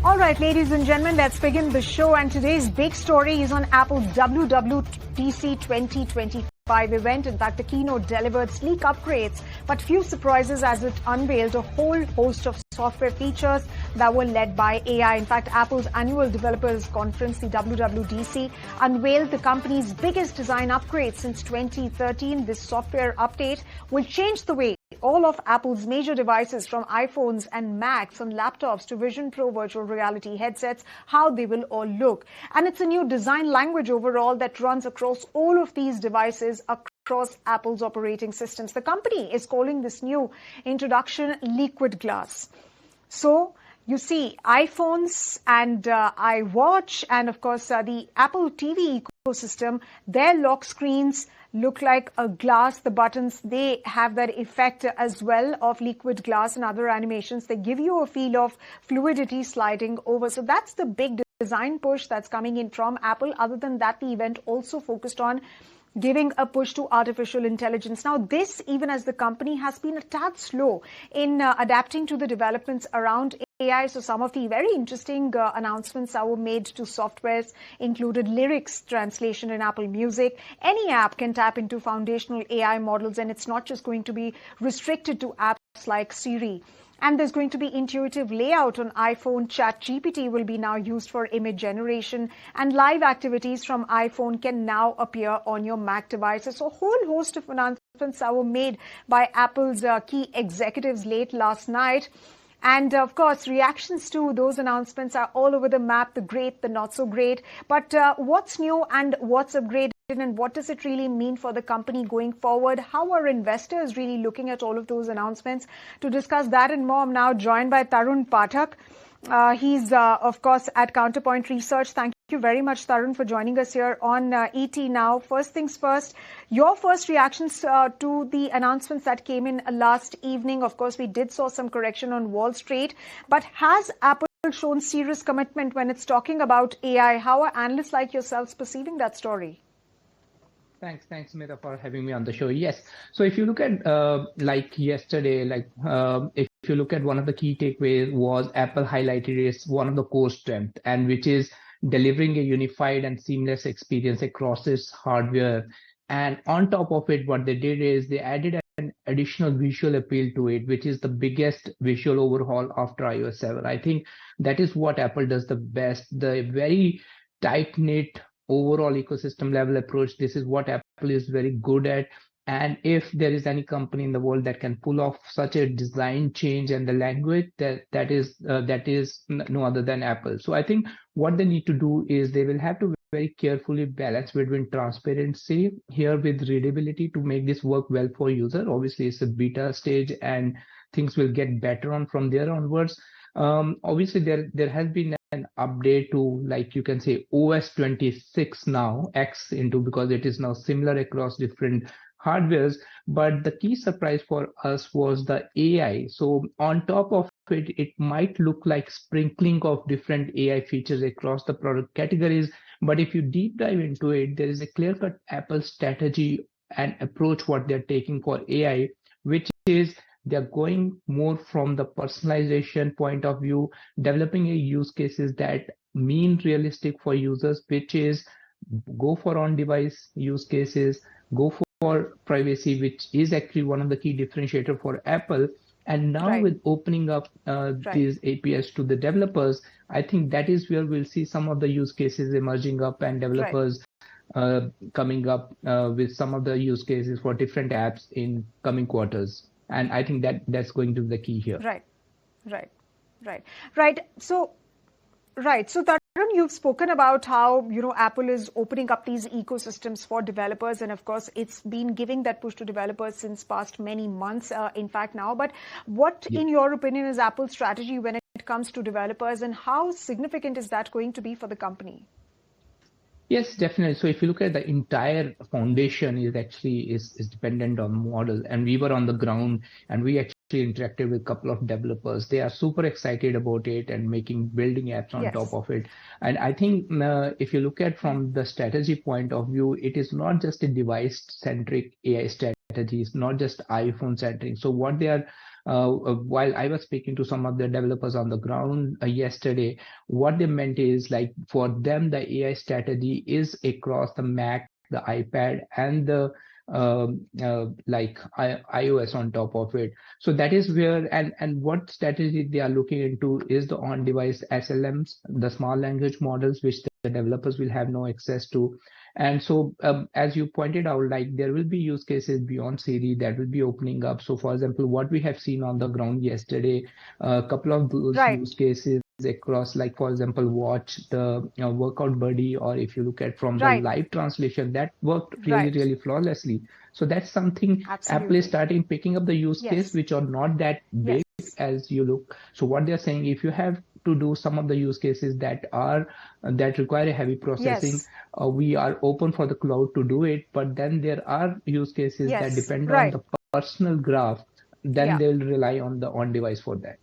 All right, ladies and gentlemen, let's begin the show. And today's big story is on Apple's WWDC 2025 event. In fact, the keynote delivered sleek upgrades, but few surprises as it unveiled a whole host of software features that were led by AI. In fact, Apple's annual developers conference, the WWDC, unveiled the company's biggest design upgrade since 2013. This software update will change the way all of Apple's major devices, from iPhones and Macs and laptops to Vision Pro virtual reality headsets, how they will all look. And it's a new design language overall that runs across all of these devices across Apple's operating systems. The company is calling this new introduction liquid glass. So you see iPhones and iWatch and of course the Apple TV ecosystem, their lock screens look like a glass. The buttons, they have that effect as well of liquid glass and other animations. They give you a feel of fluidity sliding over. So that's the big design push that's coming in from Apple. Other than that, the event also focused on giving a push to artificial intelligence. Now, this, even as the company has been a tad slow in adapting to the developments around AI. So some of the very interesting announcements that were made to softwares included lyrics translation in Apple Music. Any app can tap into foundational AI models, and it's not just going to be restricted to apps like Siri. And there's going to be intuitive layout on iPhone. ChatGPT will be now used for image generation, and live activities from iPhone can now appear on your Mac devices. So a whole host of announcements that were made by Apple's key executives late last night. And of course, reactions to those announcements are all over the map, the great, the not so great. But what's new and what's upgraded, and what does it really mean for the company going forward? How are investors really looking at all of those announcements? To discuss that and more, I'm now joined by Tarun Pathak. He's, of course, at Counterpoint Research. Thank you very much, Tarun, for joining us here on ET Now. First things first, your first reactions to the announcements that came in last evening. Of course, we did saw some correction on Wall Street, but has Apple shown serious commitment when it's talking about AI? How are analysts like yourselves perceiving that story? Thanks, Sumita, for having me on the show. Yes. So if you look at like yesterday, if you look at one of the key takeaways was Apple highlighted as one of the core strengths, and which is delivering a unified and seamless experience across its hardware. And on top of it, what they did is they added an additional visual appeal to it, which is the biggest visual overhaul after iOS 7. I think that is what Apple does the best, the very tight-knit overall ecosystem level approach. This is what Apple is very good at. And if there is any company in the world that can pull off such a design change and the language, that is no other than Apple. So I think what they need to do is they will have to very carefully balance between transparency here with readability to make this work well for user. Obviously, it's a beta stage and things will get better on from there onwards. Obviously, there has been an update to, like you can say, OS 26 now, X into, because it is now similar across different hardwares. But the key surprise for us was the AI. So on top of it, it might look like sprinkling of different AI features across the product categories. But if you deep dive into it, there is a clear-cut Apple strategy and approach what they're taking for AI, which is they're going more from the personalization point of view, developing a use cases that mean realistic for users, which is go for on-device use cases, go for privacy, which is actually one of the key differentiator for Apple. And now with opening up these APIs to the developers, I think that is where we'll see some of the use cases emerging up and developers coming up with some of the use cases for different apps in coming quarters. And I think that's going to be the key here. Right. So Tarun, you've spoken about how, Apple is opening up these ecosystems for developers. And of course, it's been giving that push to developers since past many months, in fact now. But what, in your opinion, is Apple's strategy when it comes to developers, and how significant is that going to be for the company? Yes, definitely. So if you look at the entire foundation is dependent on model, and we were on the ground and we actually interacted with a couple of developers. They are super excited about it and building apps on top of it. And I think if you look at from the strategy point of view, it is not just a device centric AI strategy. It's not just iPhone centric. So what they are while I was speaking to some of the developers on the ground yesterday, what they meant is like for them, the AI strategy is across the Mac, the iPad, and the iOS on top of it. So that is where, and what strategy they are looking into is the on-device SLMs, the small language models, which the developers will have no access to. And so, as you pointed out, like there will be use cases beyond Siri that will be opening up. So, for example, what we have seen on the ground yesterday, a couple of those Right. use cases across, like for example, watch the workout buddy, or if you look at from the Right. live translation, that worked Right. really flawlessly. So that's something Apple is Absolutely. starting picking up the use case, Yes. which are not that big Yes. as you look. So what they're saying, if you have to do some of the use cases that require a heavy processing, Yes. we are open for the cloud to do it. But then there are use cases that Yes. depend on Right. the personal graph. Then Yeah. they'll rely on the on-device for that.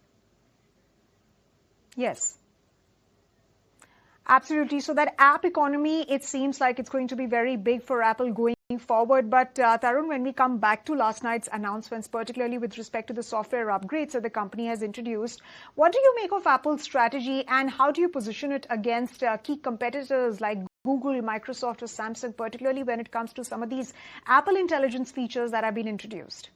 Yes. Absolutely. So that app economy, it seems like it's going to be very big for Apple going forward. But Tarun, when we come back to last night's announcements, particularly with respect to the software upgrades that the company has introduced, what do you make of Apple's strategy and how do you position it against key competitors like Google, Microsoft, or Samsung, particularly when it comes to some of these Apple Intelligence features that have been introduced?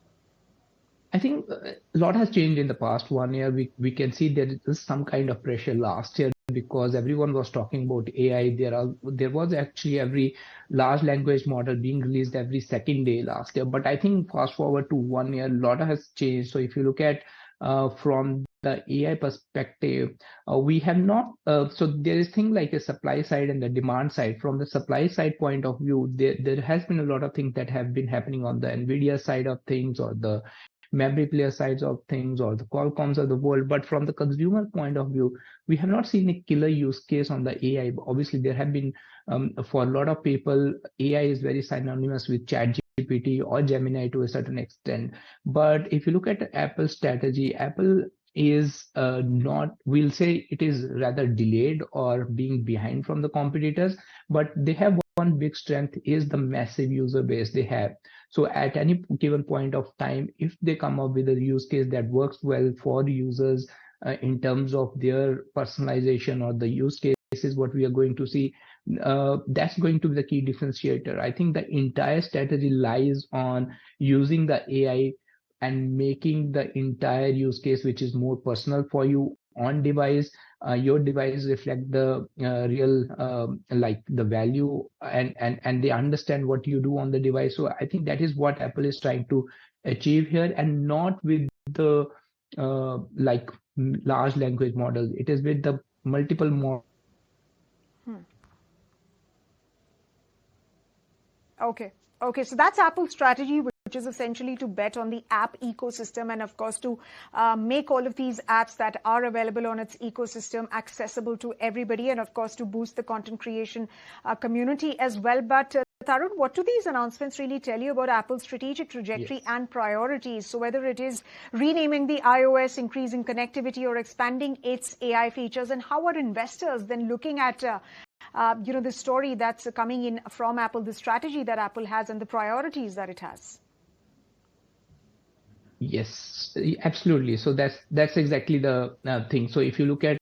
I think a lot has changed in the past 1 year. We can see there is some kind of pressure last year because everyone was talking about AI. There was actually every large language model being released every second day last year. But I think fast forward to 1 year, a lot has changed. So if you look at from the AI perspective, we have not. So there is thing like a supply side and the demand side. From the supply side point of view, there has been a lot of things that have been happening on the NVIDIA side of things or the memory player sides of things or the Qualcomms of the world. But from the consumer point of view, we have not seen a killer use case on the AI. Obviously, there have been, for a lot of people, AI is very synonymous with ChatGPT or Gemini to a certain extent. But if you look at Apple's strategy, Apple is not, we'll say it is rather delayed or being behind from the competitors, but they have one big strength is the massive user base they have. So at any given point of time, if they come up with a use case that works well for users in terms of their personalization or the use cases, what we are going to see, that's going to be the key differentiator. I think the entire strategy lies on using the AI and making the entire use case, which is more personal for you on device, your device reflect the real like the value and they understand what you do on the device. So I think that is what Apple is trying to achieve here, and not with the like large language models. It is with the multiple more. Okay, so that's Apple's strategy, which is essentially to bet on the app ecosystem and, of course, to make all of these apps that are available on its ecosystem accessible to everybody and, of course, to boost the content creation community as well. But Tarun, what do these announcements really tell you about Apple's strategic trajectory and priorities? So whether it is renaming the iOS, increasing connectivity, or expanding its AI features, and how are investors then looking at the story that's coming in from Apple, the strategy that Apple has and the priorities that it has? Yes, absolutely. So that's exactly the thing. So if you look at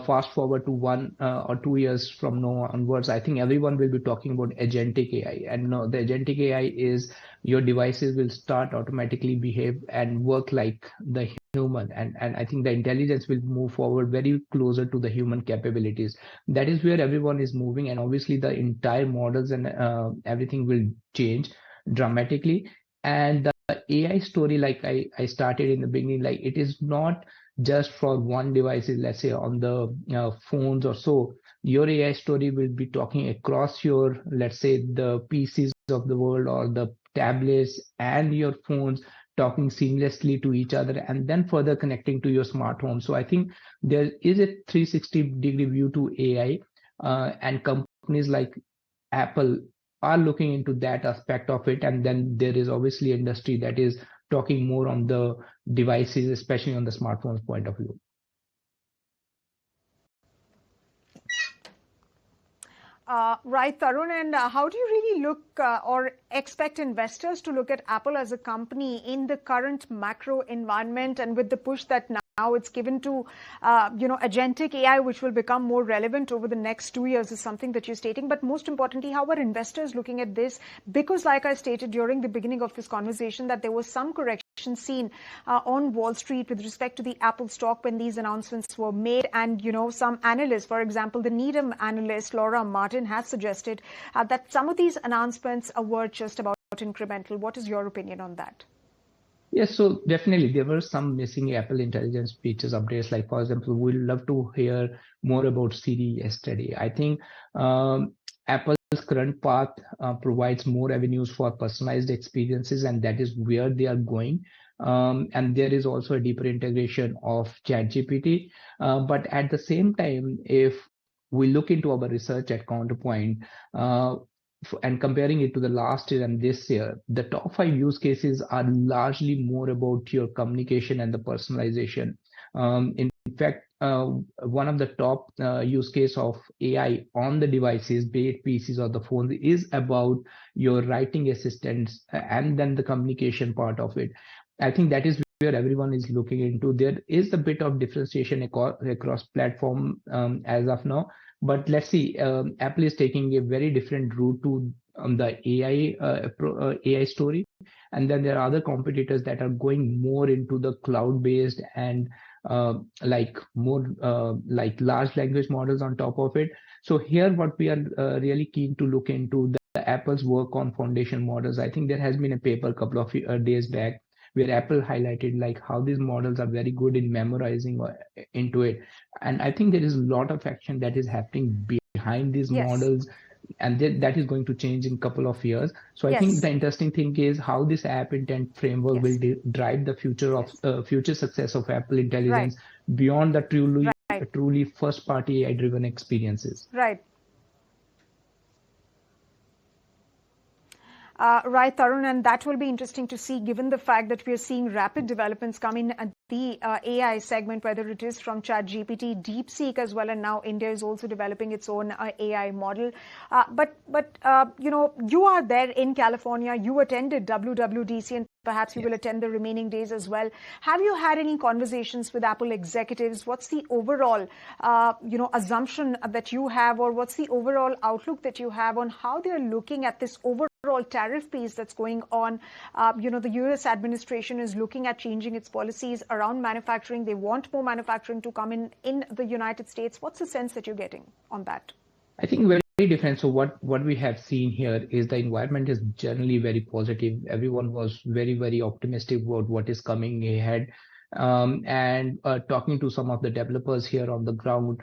fast forward to 1 or 2 years from now onwards, I think everyone will be talking about agentic AI. And no, the agentic AI is your devices will start automatically behave and work like the human. And I think the intelligence will move forward very closer to the human capabilities. That is where everyone is moving. And obviously the entire models and everything will change dramatically. And the AI story, like I started in the beginning, like it is not just for one device, let's say on the phones or so. Your AI story will be talking across your, let's say, the PCs of the world or the tablets and your phones, talking seamlessly to each other and then further connecting to your smart home. So I think there is a 360-degree view to AI, and companies like Apple are looking into that aspect of it. And then there is obviously industry that is talking more on the devices, especially on the smartphones point of view. Right, Tarun. And how do you really look or expect investors to look at Apple as a company in the current macro environment and with the push that now it's given to, agentic AI, which will become more relevant over the next 2 years is something that you're stating. But most importantly, how are investors looking at this? Because like I stated during the beginning of this conversation, that there was some correction seen on Wall Street with respect to the Apple stock when these announcements were made. And, some analysts, for example, the Needham analyst Laura Martin has suggested that some of these announcements were just about incremental. What is your opinion on that? Yes, so definitely there were some missing Apple Intelligence features updates. Like, for example, we'd love to hear more about Siri yesterday. I think Apple's current path provides more avenues for personalized experiences, and that is where they are going. And there is also a deeper integration of ChatGPT. But at the same time, if we look into our research at Counterpoint, and comparing it to the last year and this year, the top 5 use cases are largely more about your communication and the personalization. In fact, one of the top use case of AI on the devices, be it PCs or the phones, is about your writing assistants and then the communication part of it. I think that is where everyone is looking into. There is a bit of differentiation across platform as of now. But let's see, Apple is taking a very different route to the AI story. And then there are other competitors that are going more into the cloud-based and like large language models on top of it. So here what we are really keen to look into the Apple's work on foundation models. I think there has been a paper a couple of days back where Apple highlighted like how these models are very good in memorizing into it. And I think there is a lot of action that is happening behind these models, and that is going to change in a couple of years. So I think the interesting thing is how this app intent framework will drive the future of future success of Apple Intelligence beyond the truly first party AI driven experiences. Right. Right, Tarun, and that will be interesting to see given the fact that we are seeing rapid developments come in at the AI segment, whether it is from ChatGPT, DeepSeek as well, and now India is also developing its own AI model. But you are there in California, you attended WWDC, and perhaps you will attend the remaining days as well. Have you had any conversations with Apple executives? What's the overall, assumption that you have, or what's the overall outlook that you have on how they're looking at this overall tariff piece that's going on? The U.S. administration is looking at changing its policies around manufacturing. They want more manufacturing to come in the United States. What's the sense that you're getting on that? I think very different. So what we have seen here is the environment is generally very positive. Everyone was very, very optimistic about what is coming ahead. And talking to some of the developers here on the ground,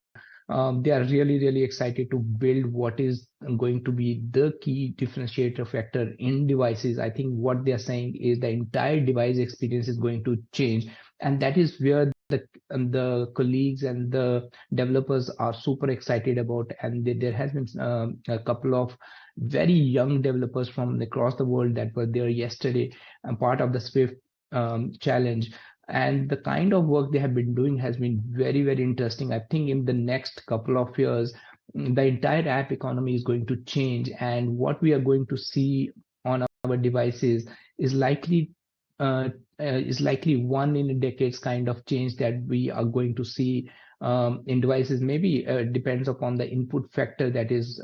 they are really, really excited to build what is going to be the key differentiator factor in devices. I think what they are saying is the entire device experience is going to change. And that is where the colleagues and the developers are super excited about. And there has been a couple of very young developers from across the world that were there yesterday and part of the Swift challenge. And the kind of work they have been doing has been very, very interesting. I think in the next couple of years, the entire app economy is going to change. And what we are going to see on our devices is likely one in a decades kind of change that we are going to see in devices. Maybe depends upon the input factor that is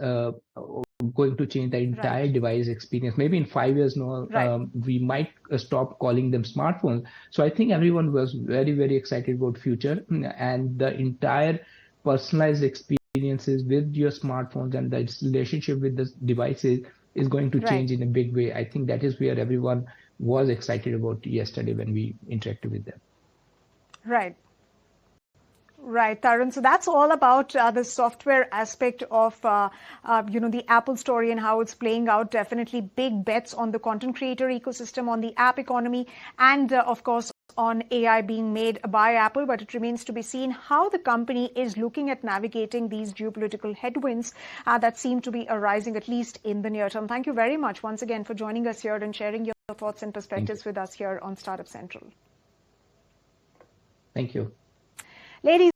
going to change the entire device experience. Maybe in 5 years we might stop calling them smartphones. So I think everyone was very, very excited about future, and the entire personalized experiences with your smartphones and the relationship with the devices is going to change in a big way. I think that is where everyone was excited about yesterday when we interacted with them. Right, Tarun. So that's all about the software aspect of, the Apple story and how it's playing out. Definitely big bets on the content creator ecosystem, on the app economy, and of course, on AI being made by Apple. But it remains to be seen how the company is looking at navigating these geopolitical headwinds that seem to be arising, at least in the near term. Thank you very much once again for joining us here and sharing your thoughts and perspectives with us here on Startup Central. Thank you. Ladies